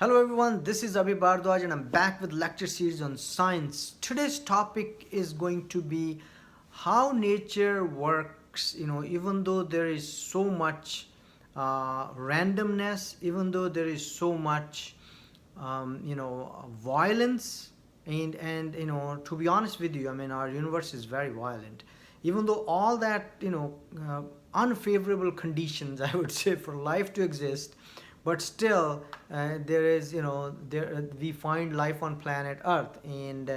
Hello everyone, this is Abhi Bardwaj and I'm back with lecture series on science. Today's topic is going to be how nature works, even though there is so much randomness, even though there is so much violence and to be honest with you, I mean our universe is very violent. Even though all that, unfavorable conditions, I would say, for life to exist, but still there is there we find life on planet earth, and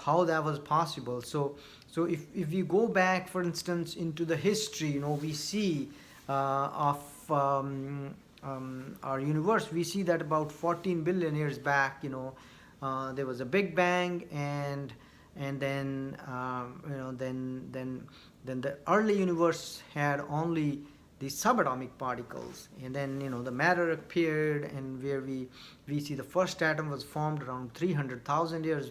how that was possible. So if we go back, for instance, into the history, we see of our universe, we see that about 14 billion years back, there was a big bang, and then then the early universe had only the subatomic particles, and then the matter appeared, and where we see the first atom was formed around 300,000 years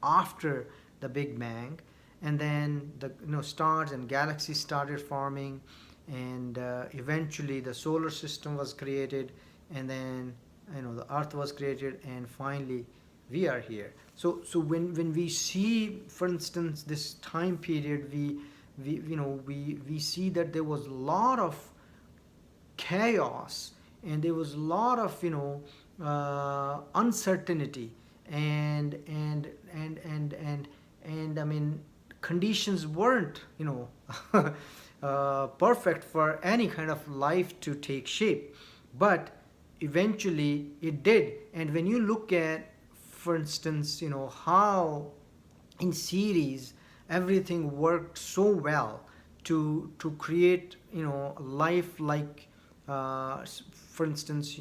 after the big bang, and then the stars and galaxies started forming, and eventually the solar system was created, and then the earth was created, and finally we are here. So when we see, for instance, this time period, we see that there was a lot of chaos, and there was a lot of uncertainty, and I mean conditions weren't perfect for any kind of life to take shape, but eventually it did. And when you look at, for instance, how in series everything worked so well to create life like for instance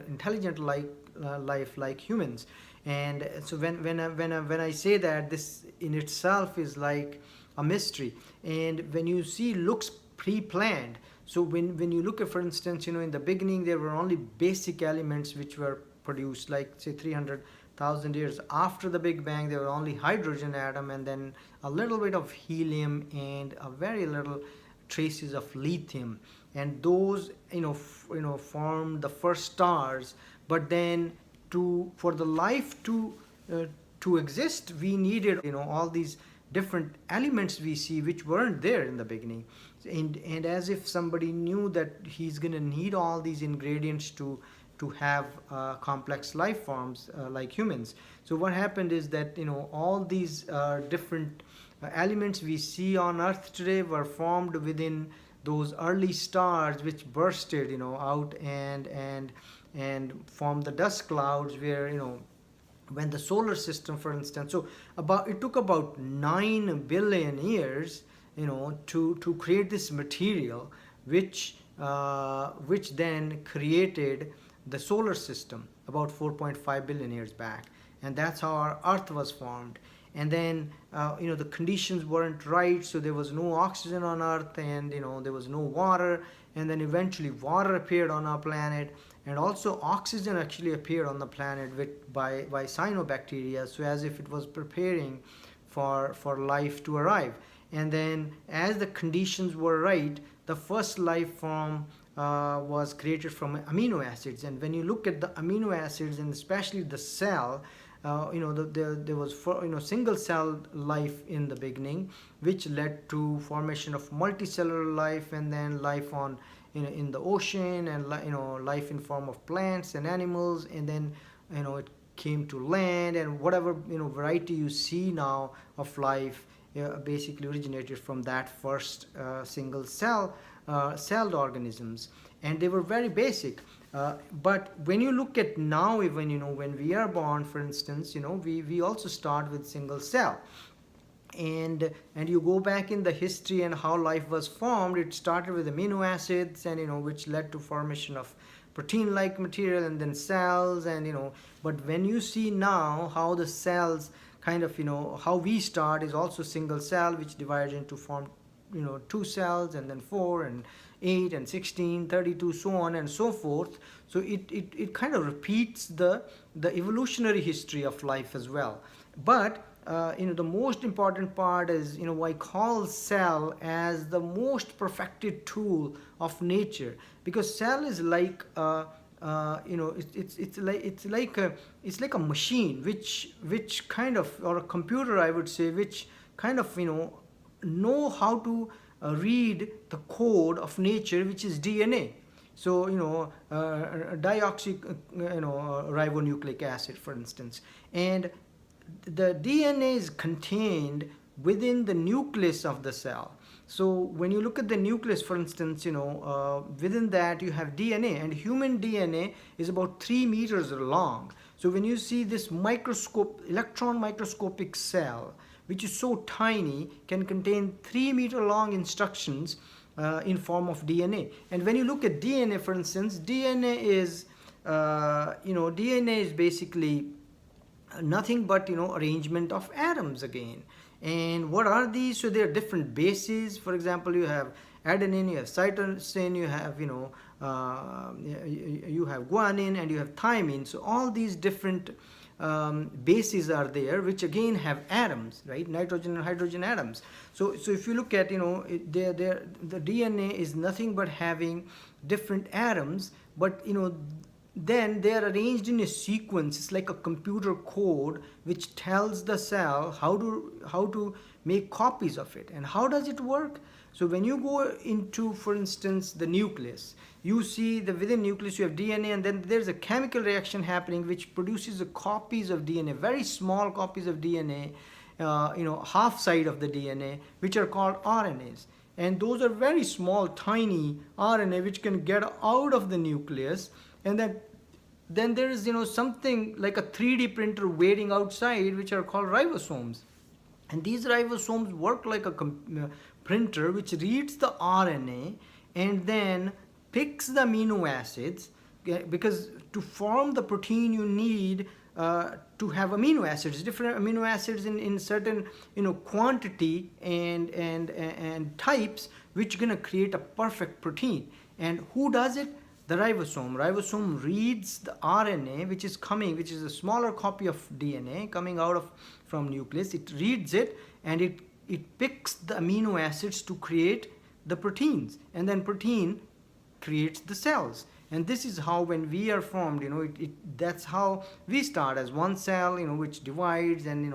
intelligent life like humans. And so when I say that, this in itself is like a mystery. And when you see looks pre-planned, so when you look at, for instance, in the beginning there were only basic elements which were produced, like say 300,000 years after the Big Bang there were only hydrogen atom, and then a little bit of helium, and a very little traces of lithium, and those formed the first stars. But then for the life to exist, we needed all these different elements we see which weren't there in the beginning, and as if somebody knew that he's going to need all these ingredients to have complex life forms like humans. So what happened is that all these different elements we see on earth today were formed within those early stars which bursted out, and formed the dust clouds, where when the solar system, for instance, so about it took about 9 billion years to create this material, which then created the solar system about 4.5 billion years back, and that's how our earth was formed. And then the conditions weren't right, so there was no oxygen on earth, and there was no water, and then eventually water appeared on our planet, and also oxygen actually appeared on the planet by cyanobacteria, so as if it was preparing for life to arrive. And then as the conditions were right, the first life form was created from amino acids. And when you look at the amino acids, and especially the cell, there was single cell life in the beginning, which led to formation of multicellular life, and then life on in the ocean, and life in form of plants and animals, and then it came to land, and whatever variety you see now of life basically originated from that first single celled organisms, and they were very basic. But when you look at now, even when we are born, for instance, we also start with single cell, and you go back in the history and how life was formed. It started with amino acids, and which led to formation of protein like material, and then cells, and but when you see now how the cells kind of how we start is also single cell, which divides into form 2 cells, and then 4 and 8 and 16, 32, so on and so forth. So it kind of repeats the evolutionary history of life as well. But the most important part is I call cell as the most perfected tool of nature, because cell is like it's like a machine which kind of, or a computer I would say, which kind of know how to read the code of nature, which is DNA. So deoxy ribonucleic acid, for instance, and the DNA is contained within the nucleus of the cell. So when you look at the nucleus, for instance, within that you have DNA, and human DNA is about 3 meters long. So when you see this electron microscopic cell, which is so tiny, can contain 3-meter long instructions in form of DNA. And when you look at DNA, for instance, DNA is basically nothing but arrangement of atoms again. And what are these? So there are different bases. For example, you have adenine, you have cytosine, you have you have guanine, and you have thymine. So all these different bases are there, which again have atoms, right? Nitrogen and hydrogen atoms. So if you look at the DNA is nothing but having different atoms, but then they are arranged in a sequence. It's like a computer code which tells the cell how to make copies of it. And how does it work? So when you go into, for instance, the nucleus, you see that within nucleus you have DNA, and then there's a chemical reaction happening which produces copies of DNA, very small copies of DNA, half side of the DNA, which are called RNAs. And those are very small, tiny RNA which can get out of the nucleus. And then there is something like a 3D printer waiting outside, which are called ribosomes. And these ribosomes work like a printer which reads the RNA and then picks the amino acids, because to form the protein you need to have amino acids, different amino acids in certain quantity and types, which gonna create a perfect protein. And who does it? The ribosome. Ribosome reads the RNA which is a smaller copy of DNA coming out from nucleus. It reads it and it picks the amino acids to create the proteins, and then protein creates the cells. And this is how, when we are formed, that's how we start, as one cell, which divides and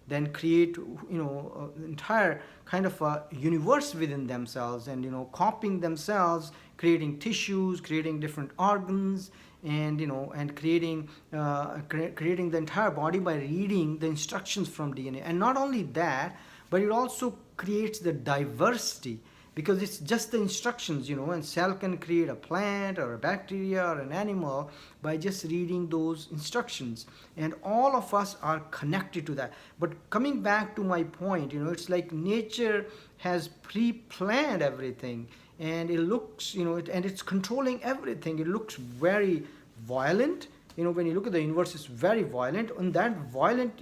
then create entire kind of a universe within themselves, and copying themselves, creating tissues, creating different organs, and and creating the entire body by reading the instructions from DNA. And not only that, but it also creates the diversity, because it's just the instructions, and cell can create a plant or a bacteria or an animal by just reading those instructions. And all of us are connected to that. But coming back to my point, it's like nature has pre-planned everything, and it looks, and it's controlling everything. It looks very violent. When you look at the universe, it's very violent. On that violent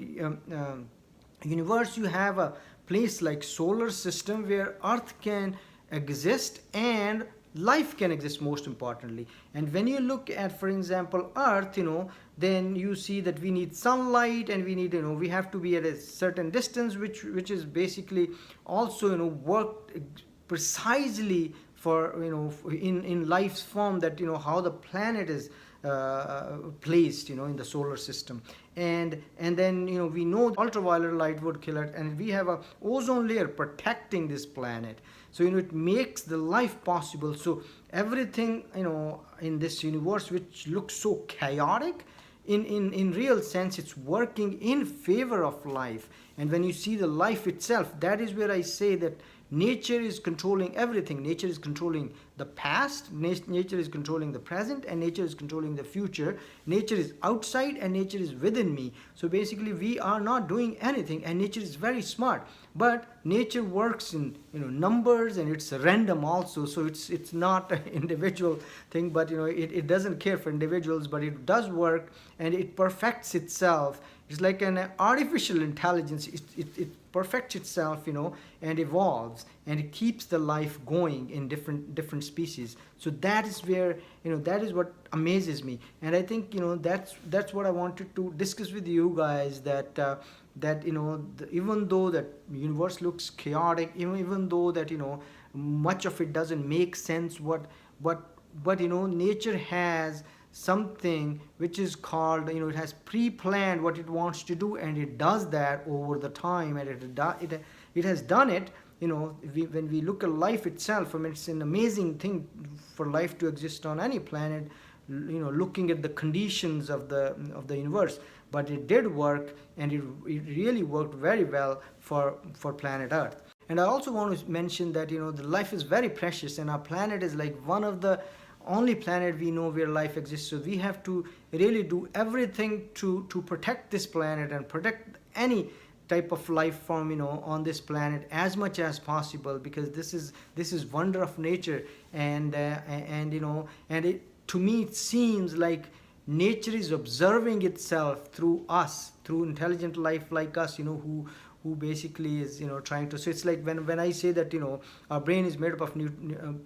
universe, you have a place like solar system where Earth can exist and life can exist, most importantly. And when you look at, for example, Earth, then you see that we need sunlight, and we need, we have to be at a certain distance, which is basically also, work precisely for, in life's form, that, how the planet is placed, in the solar system. And then, we know ultraviolet light would kill it, and we have a ozone layer protecting this planet. So, it makes the life possible. So everything, in this universe, which looks so chaotic, in real sense, it's working in favor of life. And when you see the life itself, that is where I say that nature is controlling everything. Nature is controlling the past, nature is controlling the present, and nature is controlling the future. Nature is outside and nature is within me. So basically we are not doing anything, and nature is very smart. But nature works in numbers, and it's random also. So it's not an individual thing, but it doesn't care for individuals, but it does work, and it perfects itself. It's like an artificial intelligence. It perfects itself, and evolves, and it keeps the life going in different species. So that is where, that is what amazes me. And I think, that's what I wanted to discuss with you guys, that even though that universe looks chaotic, even though that, much of it doesn't make sense, what but nature has something which is called, it has pre-planned what it wants to do, and it does that over the time, and it has done it. When we look at life itself, I mean, it's an amazing thing for life to exist on any planet, looking at the conditions of the universe. But it did work, and it really worked very well for planet Earth. And I also want to mention that the life is very precious, and our planet is like one of the only planet we know where life exists. So we have to really do everything to protect this planet and protect any type of life form on this planet as much as possible, because this is wonder of nature. And it, to me, it seems like nature is observing itself through us, through intelligent life like us, who basically is trying to. So it's like when I say that our brain is made up of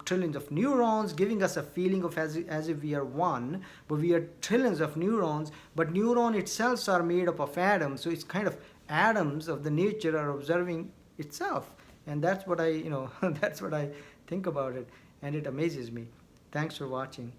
trillions of neurons, giving us a feeling of as if we are one, but we are trillions of neurons. But neuron itself are made up of atoms, so it's kind of atoms of the nature are observing itself. And that's what I that's what I think about it, and it amazes me. Thanks for watching.